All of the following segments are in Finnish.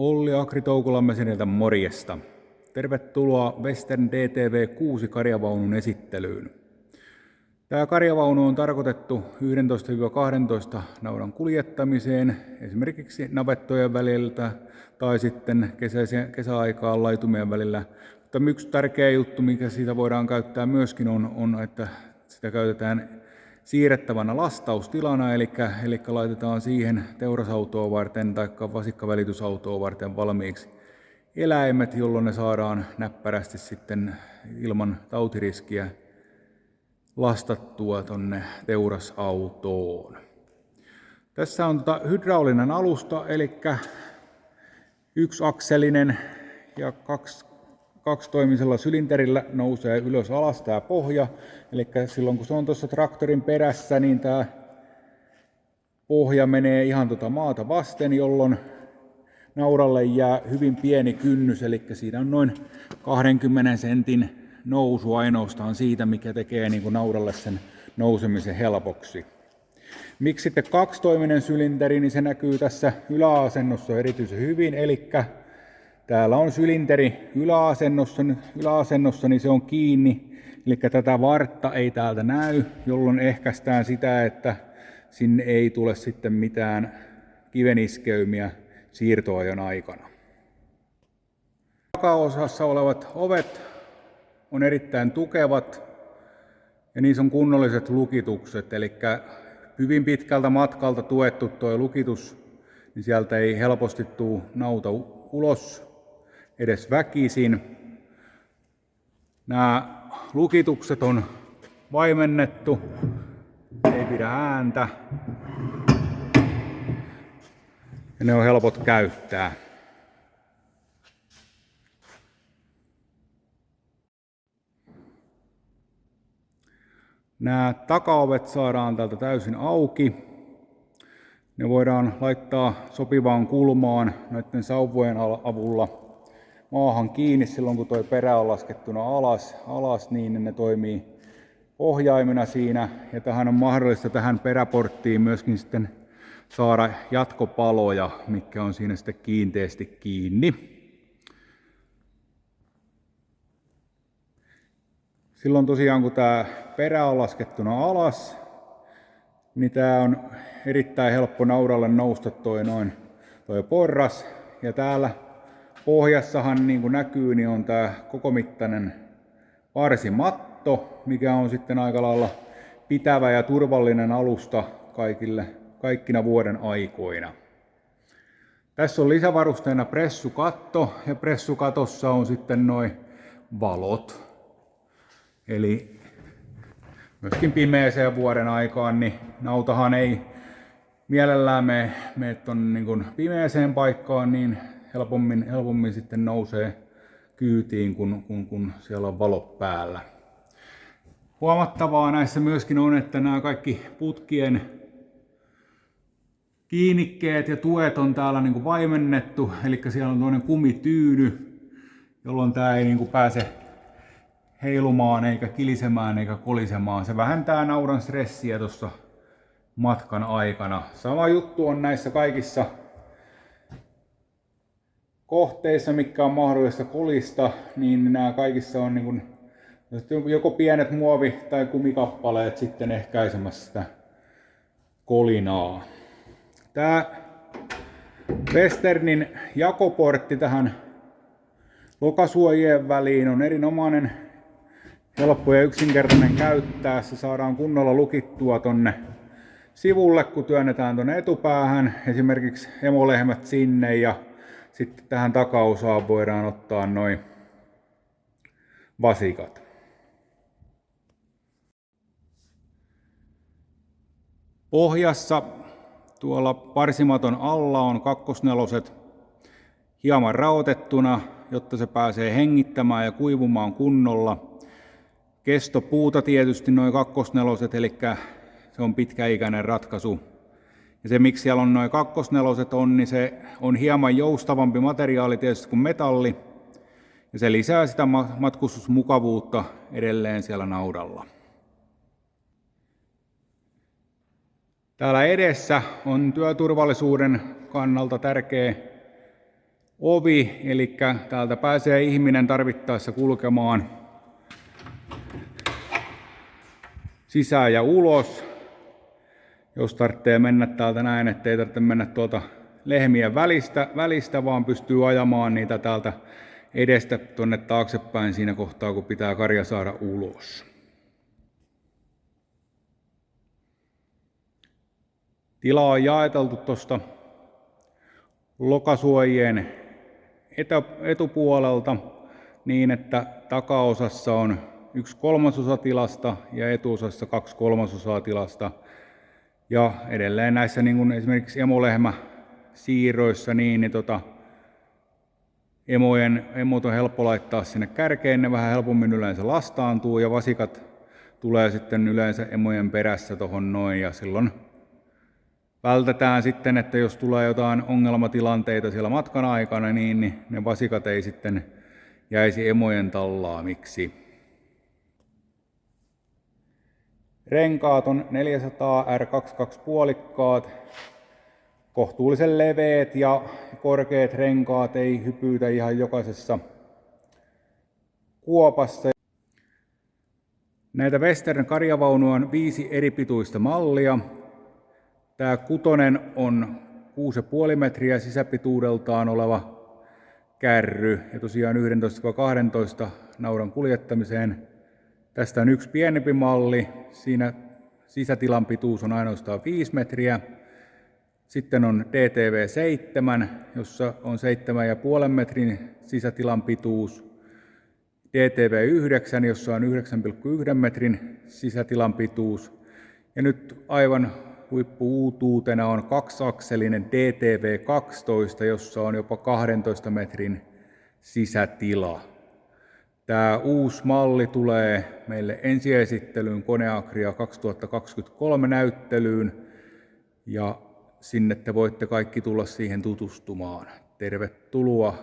Olli Akri Toukolammesiniltä morjesta. Tervetuloa Western DTV6 karjavaunun esittelyyn. Tämä karjavaunu on tarkoitettu 11-12 naudan kuljettamiseen, esimerkiksi navettojen väliltä tai sitten kesäaikaan laitumien välillä. Mutta yksi tärkeä juttu, mikä siitä voidaan käyttää myöskin on että sitä käytetään siirrettävänä lastaustilana, eli laitetaan siihen teurasautoa varten tai vasikkavälitysautoa varten valmiiksi eläimet, jolloin ne saadaan näppärästi sitten ilman tautiriskiä lastattua tonne teurasautoon. Tässä on hydraulinen alusta, eli yksiakselinen ja kaksitoimisella sylinterillä nousee ylös alas tämä pohja. Eli silloin kun se on tuossa traktorin perässä, niin tämä pohja menee ihan maata vasten, jolloin nauralle jää hyvin pieni kynnys, eli siinä on noin 20 sentin nousu ainoastaan siitä, mikä tekee nauralle sen nousemisen helpoksi. Miksi sitten kaksitoiminen sylinteri, niin se näkyy tässä yläasennossa erityisen hyvin, eli täällä on sylinteri yläasennossa, niin se on kiinni, eli tätä vartta ei täältä näy, jolloin ehkäistään sitä, että sinne ei tule sitten mitään kiveniskeymiä siirtoajon aikana. Takaosassa olevat ovet on erittäin tukevat ja niissä on kunnolliset lukitukset, eli hyvin pitkältä matkalta tuettu tuo lukitus, niin sieltä ei helposti tule nauta ulos edes väkisin. Nämä lukitukset on vaimennettu, ei pidä ääntä ja ne on helpot käyttää. Nämä takaovet saadaan täältä täysin auki. Ne voidaan laittaa sopivaan kulmaan näiden sauvojen avulla maahan kiinni silloin, kun tuo perä on laskettuna alas, niin ne toimii ohjaimena siinä. Ja tähän on mahdollista tähän peräporttiin myöskin sitten saada jatkopaloja, mitkä on siinä sitten kiinteästi kiinni. Silloin tosiaan, kun tämä perä on laskettuna alas, niin tämä on erittäin helppo nauralle nousta toi porras. Ja täällä pohjassahan, niin kuin näkyy, niin on tämä kokomittainen varsimatto, mikä on sitten aika lailla pitävä ja turvallinen alusta kaikkina vuoden aikoina. Tässä on lisävarusteena pressukatto ja pressukatossa on sitten noin valot. Eli myöskin pimeäseen vuoden aikaan, niin nautahan ei mielellään mene tuonne niin pimeäseen paikkaan, niin helpommin sitten nousee kyytiin, kun siellä on valot päällä. Huomattavaa näissä myöskin on, että nämä kaikki putkien kiinnikkeet ja tuet on täällä niin vaimennettu, eli siellä on tuollainen kumityyny, jolloin tämä ei niin pääse heilumaan eikä kilisemään eikä kolisemaan. Se vähentää naudan stressiä tuossa matkan aikana. Sama juttu on näissä kaikissa kohteissa, mikä on mahdollista kolista, niin nämä kaikissa on niin joko pienet muovi- tai kumikappaleet sitten ehkäisemässä sitä kolinaa. Tämä Westernin jakoportti tähän lokasuojien väliin on erinomainen, helppo ja yksinkertainen käyttää. Se saadaan kunnolla lukittua tonne sivulle, kun työnnetään tonne etupäähän, esimerkiksi emolehmät sinne, ja sitten tähän takaosaan voidaan ottaa noin vasikat. Pohjassa tuolla varsimaton alla on kakkosneloset hieman raotettuna, jotta se pääsee hengittämään ja kuivumaan kunnolla. Kestopuuta tietysti noin kakkosneloset, eli se on pitkäikäinen ratkaisu. Ja se, miksi siellä on noin kakkosneloset on, niin se on hieman joustavampi materiaali tietysti kuin metalli. Ja se lisää sitä matkustusmukavuutta edelleen siellä naudalla. Täällä edessä on työturvallisuuden kannalta tärkeä ovi, eli täältä pääsee ihminen tarvittaessa kulkemaan sisään ja ulos. Jos tarvitsee mennä täältä näin, ettei tarvitse mennä tuolta lehmien välistä, vaan pystyy ajamaan niitä täältä edestä tuonne taaksepäin siinä kohtaa, kun pitää karja saada ulos. Tila on jaeteltu tuosta lokasuojien etupuolelta niin, että takaosassa on 1/3 tilasta ja etuosassa 2/3 tilasta. Ja edelleen näissä niin kuin esimerkiksi emolehmäsiirroissa, niin emot on helppo laittaa sinne kärkeen, ne vähän helpommin yleensä lastaantuu ja vasikat tulee sitten yleensä emojen perässä tohon noin ja silloin vältetään sitten, että jos tulee jotain ongelmatilanteita siellä matkan aikana, niin ne vasikat ei sitten jäisi emojen tallaamiksi. Renkaat on 400 R22 puolikkaat, kohtuullisen leveät ja korkeat renkaat, ei hypyytä ihan jokaisessa kuopassa. Näitä Western karjavaunuja on 5 eri pituista mallia. Tämä 6 on 6,5 metriä sisäpituudeltaan oleva kärry ja tosiaan 11-12 naudan kuljettamiseen. Tästä on yksi pienempi malli, siinä sisätilan pituus on ainoastaan 5 metriä. Sitten on DTV7, jossa on 7,5 metrin sisätilan pituus. DTV9, jossa on 9,1 metrin sisätilan pituus. Ja nyt aivan huippu-uutuutena on 2-akselinen DTV12, jossa on jopa 12 metrin sisätila. Tämä uusi malli tulee meille ensiesittelyyn Koneagria 2023 näyttelyyn ja sinne te voitte kaikki tulla siihen tutustumaan. Tervetuloa!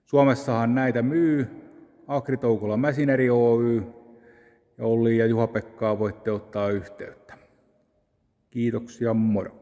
Suomessahan näitä myy Agri-Toukola Machinery Oy ja Olli ja Juha-Pekkaa voitte ottaa yhteyttä. Kiitoksia, moro!